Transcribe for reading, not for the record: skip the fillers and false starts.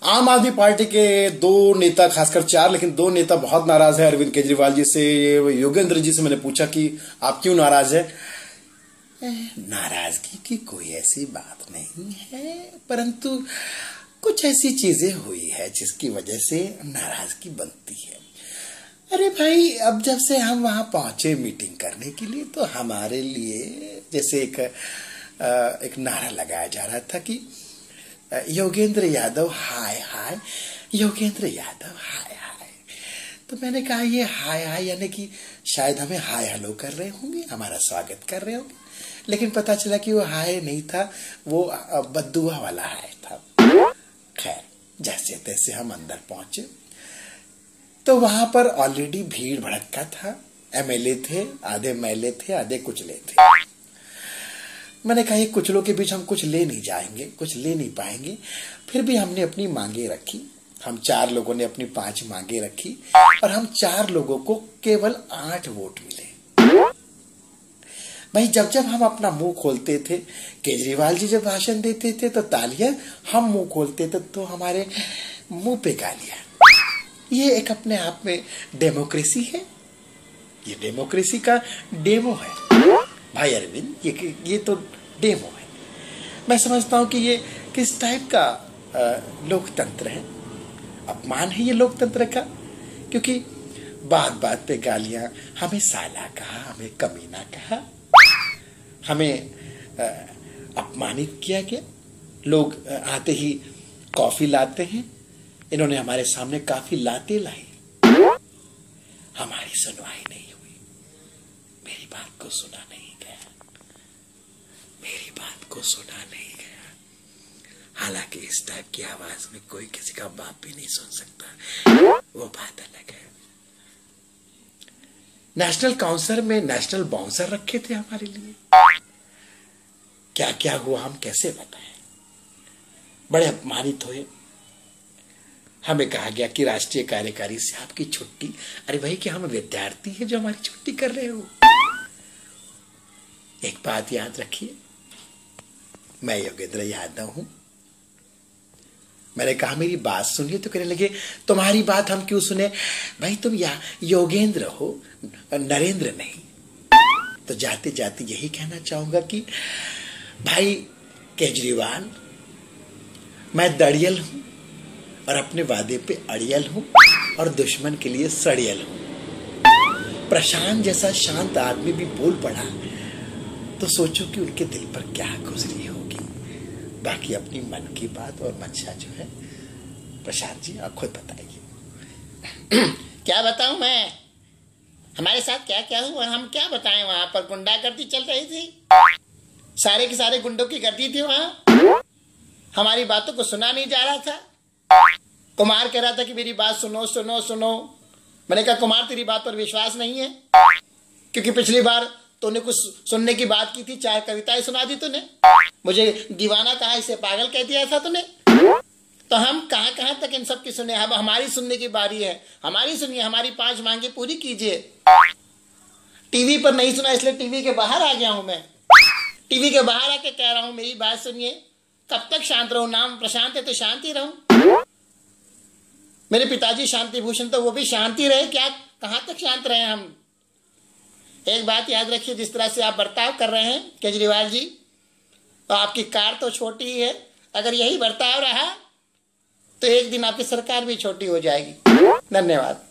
आम आदमी पार्टी के दो नेता, खासकर चार, लेकिन दो नेता बहुत नाराज है अरविंद केजरीवाल जी से। योगेंद्र जी से मैंने पूछा कि आप क्यों नाराज है। नाराजगी की कोई ऐसी बात नहीं है, परंतु कुछ ऐसी चीजें हुई है जिसकी वजह से नाराजगी बनती है। अरे भाई, अब जब से हम वहां पहुंचे मीटिंग करने के लिए, तो हमारे लिए जैसे एक नारा लगाया जा रहा था कि योगेंद्र यादव हाय हाय, योगेंद्र यादव हाय हाय। तो मैंने कहा ये हाय हाय यानी कि शायद हमें हाय हेलो कर रहे होंगे, हमारा स्वागत कर रहे होंगे, लेकिन पता चला कि वो हाय नहीं था, वो बद्दुआ वाला हाय था। खैर, जैसे तैसे हम अंदर पहुंचे तो वहां पर ऑलरेडी भीड़ भड़का था। एमएलए थे, आधे मैले थे, आधे कुचले थे। मैंने कहा ये कुचलों के बीच हम कुछ ले नहीं जाएंगे, कुछ ले नहीं पाएंगे। फिर भी हमने अपनी मांगे रखी। हम 4 लोगों ने अपनी 5 मांगे रखी और हम 4 लोगों को केवल 8 वोट मिले। भाई, जब जब हम अपना मुंह खोलते थे, केजरीवाल जी जब भाषण देते थे तो तालियां, हम मुंह खोलते थे तो हमारे मुंह पे गालियां। ये एक अपने आप में डेमोक्रेसी है। ये डेमोक्रेसी का डेमो है भाई अरविंद, ये तो डेमो है। मैं समझता हूं कि ये किस टाइप का लोकतंत्र है, अपमान है ये लोकतंत्र का। क्योंकि बात बात पे गालियां, हमें साला कहा, हमें कमीना कहा, हमें अपमानित किया गया। लोग आते ही कॉफी लाते हैं, इन्होंने हमारे सामने काफी लाते लाई, हमारी सुनवाई नहीं हुई, मेरी बात को सुना नहीं गया, मेरी बात को सुना नहीं गया। हालांकि इस टाइप की आवाज में कोई किसी का बाप भी नहीं सुन सकता, वो बात अलग है। नेशनल काउंसिल में नेशनल बाउंसर रखे थे हमारे लिए। क्या क्या हुआ हम कैसे बताएं। बड़े अपमानित हुए। हमें कहा गया कि राष्ट्रीय कार्यकारी से आपकी छुट्टी। अरे भाई, क्या हम विद्यार्थी हैं जो हमारी छुट्टी कर रहे हो? एक बात याद रखिए, मैं योगेंद्र यादव हूं। मैंने कहा मेरी बात सुनिए, तो कहने लगे तुम्हारी बात हम क्यों सुने भाई, तुम योगेंद्र हो, नरेंद्र नहीं। तो जाते जाते यही कहना चाहूंगा कि भाई केजरीवाल, मैं दड़ियल हूं और अपने वादे पे अड़ियल हूं और दुश्मन के लिए सड़ियल हूं। प्रशांत जैसा शांत आदमी भी बोल पड़ा तो सोचो कि उनके दिल पर क्या गुजरी होगी। बाकी अपनी मन की बात और मंशा जो है, प्रशांत जी आप खुद बताइए। क्या बताऊं मैं, हमारे साथ क्या क्या हुआ हम क्या बताएं। वहां पर गुंडागर्दी चल रही थी, सारे के सारे गुंडों की गर्दी थी वहां। हमारी बातों को सुना नहीं जा रहा था। कुमार कह रहा था कि मेरी बात सुनो सुनो सुनो। मैंने कहा कुमार, तेरी बात पर विश्वास नहीं है, क्योंकि पिछली बार तूने कुछ सुनने की बात की थी, 4 कविताएं सुना दी तूने, मुझे दीवाना कहा, इसे पागल कह दिया था तूने। तो हम कहां कहां तक इन सब की सुने। अब हमारी सुनने की बारी है, हमारी सुनिए, हमारी 5 मांगे पूरी कीजिए। टीवी पर नहीं सुना, इसलिए टीवी के बाहर आ गया हूं मैं। टीवी के बाहर आके कह रहा हूं मेरी बात सुनिए। कब तक शांत रहूं? नाम प्रशांत है तो शांति रहूं। मेरे पिताजी शांति भूषण, तो वो भी शांति रहे क्या? कहां तक शांत रहे हम? एक बात याद रखिए, जिस तरह से आप बर्ताव कर रहे हैं केजरीवाल जी, तो आपकी कार तो छोटी ही है, अगर यही बर्ताव रहा तो एक दिन आपकी सरकार भी छोटी हो जाएगी। धन्यवाद।